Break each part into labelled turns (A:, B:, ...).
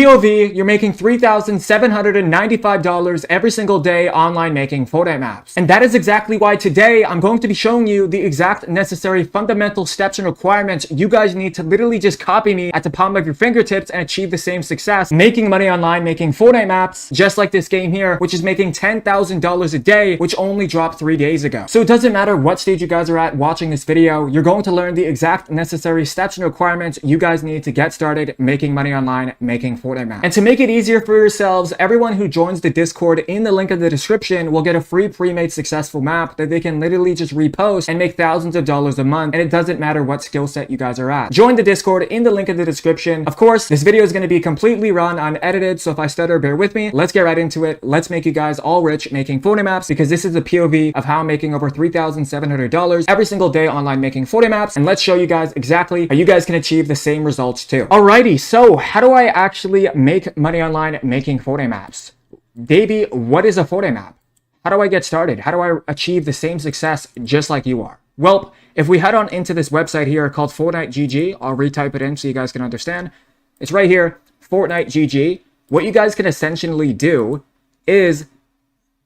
A: POV, you're making $3,795 every single day online making Fortnite maps. And that is exactly why today I'm going to be showing you the exact necessary fundamental steps and requirements you guys need to literally just copy me at the palm of your fingertips and achieve the same success making money online making Fortnite maps, just like this game here, which is making $10,000 a day, which only dropped 3 days ago. So it doesn't matter what stage you guys are at watching this video, you're going to learn the exact necessary steps and requirements you guys need to get started making money online making Fortnite maps. And to make it easier for yourselves, everyone who joins the Discord in the link in the description will get a free pre-made successful map that they can literally just repost and make thousands of dollars a month, and it doesn't matter what skill set you guys are at. Join the Discord in the link in the description. Of course, this video is going to be completely raw and unedited, so if I stutter, bear with me. Let's get right into it. Let's make you guys all rich making Fortnite maps, because this is the POV of how I'm making over $3,700 every single day online making Fortnite maps, and let's show you guys exactly how you guys can achieve the same results too. Alrighty, so how do I actually make money online making Fortnite maps? Davey, what is a Fortnite map? How do I get started? How do I achieve the same success just like you are? Well, if we head on into this website here called Fortnite GG, I'll retype it in so you guys can understand. It's right here, Fortnite GG. What you guys can essentially do is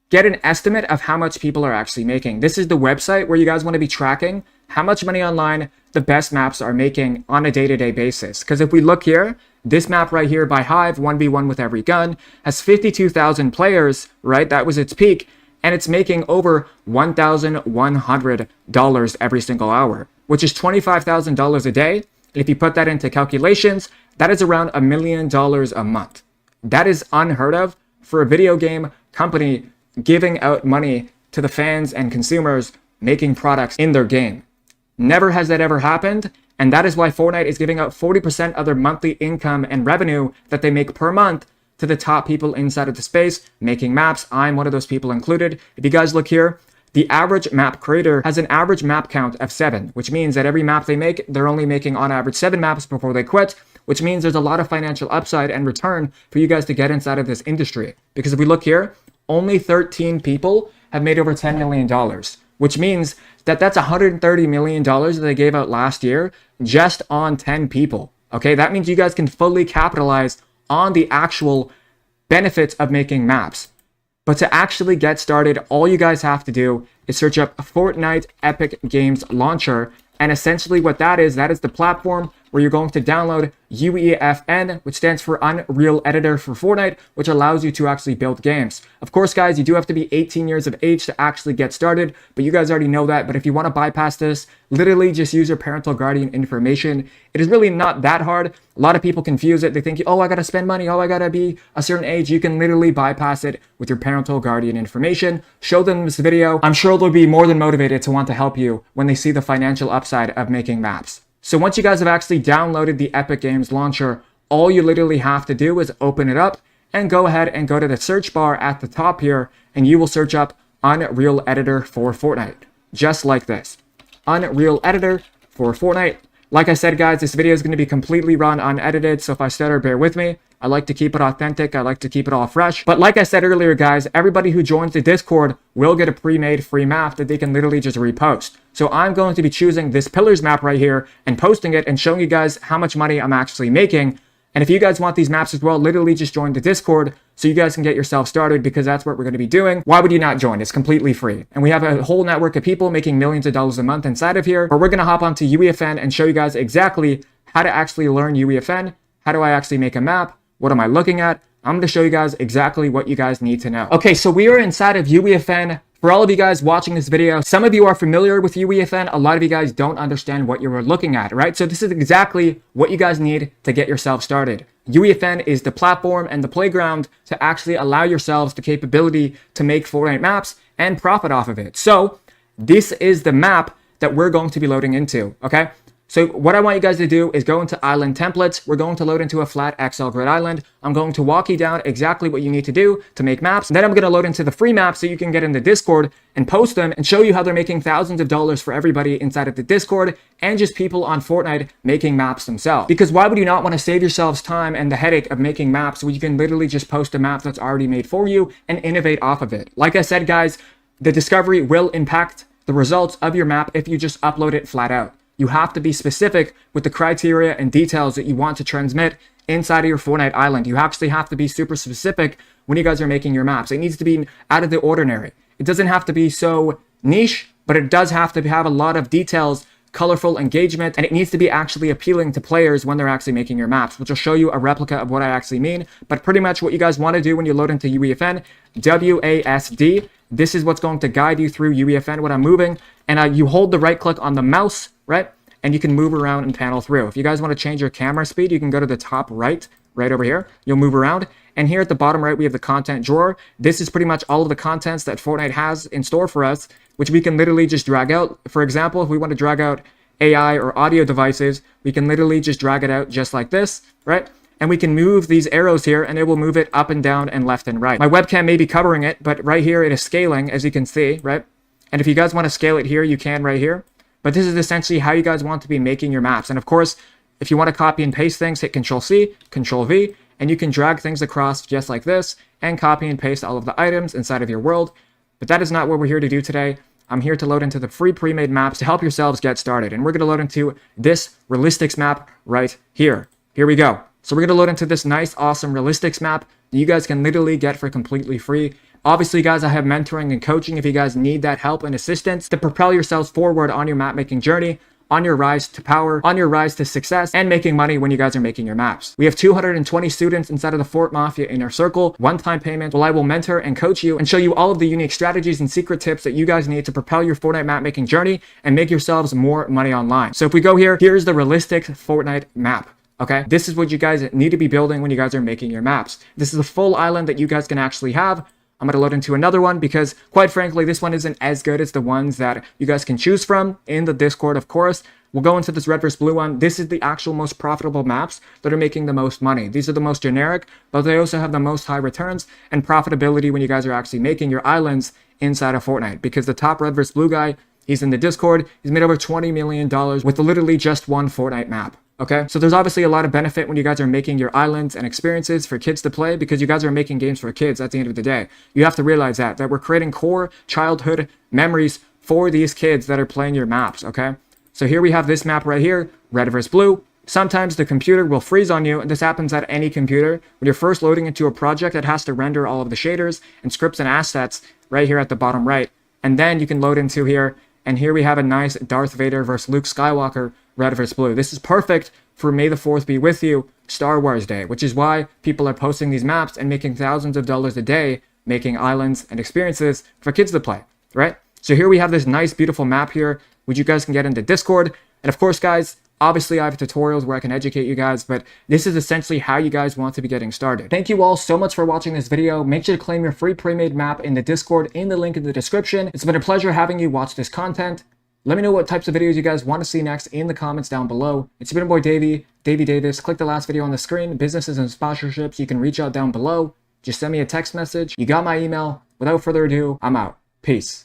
A: get an estimate of how much people are actually making. This is the website where you guys want to be tracking how much money online the best maps are making on a day-to-day basis. Because if we look here, this map right here by Hive, 1v1 with every gun, has 52,000 players, right? That was its peak. And it's making over $1,100 every single hour, which is $25,000 a day. And if you put that into calculations, that is around $1 million a month. That is unheard of for a video game company giving out money to the fans and consumers making products in their game. Never has that ever happened, and that is why Fortnite is giving out 40% of their monthly income and revenue that they make per month to the top people inside of the space making maps. I'm one of those people included. If you guys look here, the average map creator has an average map count of 7, which means that every map they make, they're only making on average 7 maps before they quit, which means there's a lot of financial upside and return for you guys to get inside of this industry. Because if we look here, only 13 people have made over $10 million, which means that that's $130 million that they gave out last year just on 10 people. Okay, that means you guys can fully capitalize on the actual benefits of making maps. But to actually get started, all you guys have to do is search up Fortnite Epic Games Launcher. And essentially what that is the platform where you're going to download UEFN, which stands for Unreal Editor for Fortnite, which allows you to actually build games. Of course, guys, you do have to be 18 years of age to actually get started, but you guys already know that. But if you want to bypass this, literally just use your parental guardian information. It is really not that hard. A lot of people confuse it. They think, oh, I got to spend money. Oh, I got to be a certain age. You can literally bypass it with your parental guardian information. Show them this video. I'm sure they'll be more than motivated to want to help you when they see the financial upside of making maps. So once you guys have actually downloaded the Epic Games Launcher, all you literally have to do is open it up and go ahead and go to the search bar at the top here, and you will search up Unreal Editor for Fortnite, just like this. Unreal Editor for Fortnite. Like I said, guys, this video is going to be completely raw and unedited, so if I stutter, bear with me. I like to keep it authentic. I like to keep it all fresh. But like I said earlier, guys, everybody who joins the Discord will get a pre-made free map that they can literally just repost. So I'm going to be choosing this Pillars map right here and posting it and showing you guys how much money I'm actually making. And if you guys want these maps as well, literally just join the Discord so you guys can get yourself started, because that's what we're going to be doing. Why would you not join? It's completely free. And we have a whole network of people making millions of dollars a month inside of here, where we're going to hop onto UEFN and show you guys exactly how to actually learn UEFN. How do I actually make a map? What am I looking at? I'm going to show you guys exactly what you guys need to know. Okay, so we are inside of UEFN. For all of you guys watching this video, some of you are familiar with UEFN. A lot of you guys don't understand what you're looking at, right? So this is exactly what you guys need to get yourself started. UEFN is the platform and the playground to actually allow yourselves the capability to make Fortnite maps and profit off of it. So this is the map that we're going to be loading into, okay? So what I want you guys to do is go into island templates. We're going to load into a flat XL grid island. I'm going to walk you down exactly what you need to do to make maps. And then I'm going to load into the free maps so you can get in the Discord and post them and show you how they're making thousands of dollars for everybody inside of the Discord and just people on Fortnite making maps themselves. Because why would you not want to save yourselves time and the headache of making maps when you can literally just post a map that's already made for you and innovate off of it? Like I said, guys, the discovery will impact the results of your map if you just upload it flat out. You have to be specific with the criteria and details that you want to transmit inside of your Fortnite island. You actually have to be super specific when you guys are making your maps. It needs to be out of the ordinary. It doesn't have to be so niche, but it does have to have a lot of details, colorful engagement, and it needs to be actually appealing to players when they're actually making your maps, which will show you a replica of what I actually mean. But pretty much what you guys want to do when you load into UEFN, WASD, this is what's going to guide you through UEFN when I'm moving, and you hold the right click on the mouse, right? And you can move around and panel through. If you guys want to change your camera speed, you can go to the top right over here. You'll move around. And here at the bottom right, we have the content drawer. This is pretty much all of the contents that Fortnite has in store for us, which we can literally just drag out. For example, if we want to drag out AI or audio devices, we can literally just drag it out just like this, right? And we can move these arrows here and it will move it up and down and left and right. My webcam may be covering it, but right here it is scaling, as you can see, right? And if you guys want to scale it here, you can right here. But this is essentially how you guys want to be making your maps. And of course, if you want to copy and paste things, hit Control-C, Control-V, and you can drag things across just like this and copy and paste all of the items inside of your world. But that is not what we're here to do today. I'm here to load into the free pre-made maps to help yourselves get started. And we're going to load into this realistics map right here. Here we go. So we're going to load into this nice, awesome realistics map that you guys can literally get for completely free. Obviously, guys, I have mentoring and coaching if you guys need that help and assistance to propel yourselves forward on your map making journey, on your rise to power, on your rise to success, and making money when you guys are making your maps. We have 220 students inside of the Fort Mafia Inner Circle, one-time payment, where I will mentor and coach you and show you all of the unique strategies and secret tips that you guys need to propel your Fortnite map making journey and make yourselves more money online. So if we go here, here's the realistic Fortnite map. Okay, this is what you guys need to be building when you guys are making your maps. This is a full island that you guys can actually have. I'm going to load into another one because, quite frankly, this one isn't as good as the ones that you guys can choose from in the Discord, of course. We'll go into this red versus blue one. This is the actual most profitable maps that are making the most money. These are the most generic, but they also have the most high returns and profitability when you guys are actually making your islands inside of Fortnite. Because the top red versus blue guy, he's in the Discord. He's made over $20 million with literally just one Fortnite map. Okay, so there's obviously a lot of benefit when you guys are making your islands and experiences for kids to play because you guys are making games for kids at the end of the day. You have to realize that we're creating core childhood memories for these kids that are playing your maps, okay? So here we have this map right here, red versus blue. Sometimes the computer will freeze on you, and this happens at any computer. When you're first loading into a project, it has to render all of the shaders and scripts and assets right here at the bottom right. And then you can load into here, and here we have a nice Darth Vader versus Luke Skywalker red versus blue. This is perfect for May the 4th be with you Star Wars Day, which is why people are posting these maps and making thousands of dollars a day making islands and experiences for kids to play, right? So here we have this nice, beautiful map here, which you guys can get into Discord. And of course, guys, obviously I have tutorials where I can educate you guys, but this is essentially how you guys want to be getting started. Thank you all so much for watching this video. Make sure to claim your free pre-made map in the Discord in the link in the description. It's been a pleasure having you watch this content. Let me know what types of videos you guys want to see next in the comments down below. It's been your boy Davey Davis. Click the last video on the screen. Businesses and sponsorships, you can reach out down below. Just send me a text message. You got my email. Without further ado, I'm out. Peace.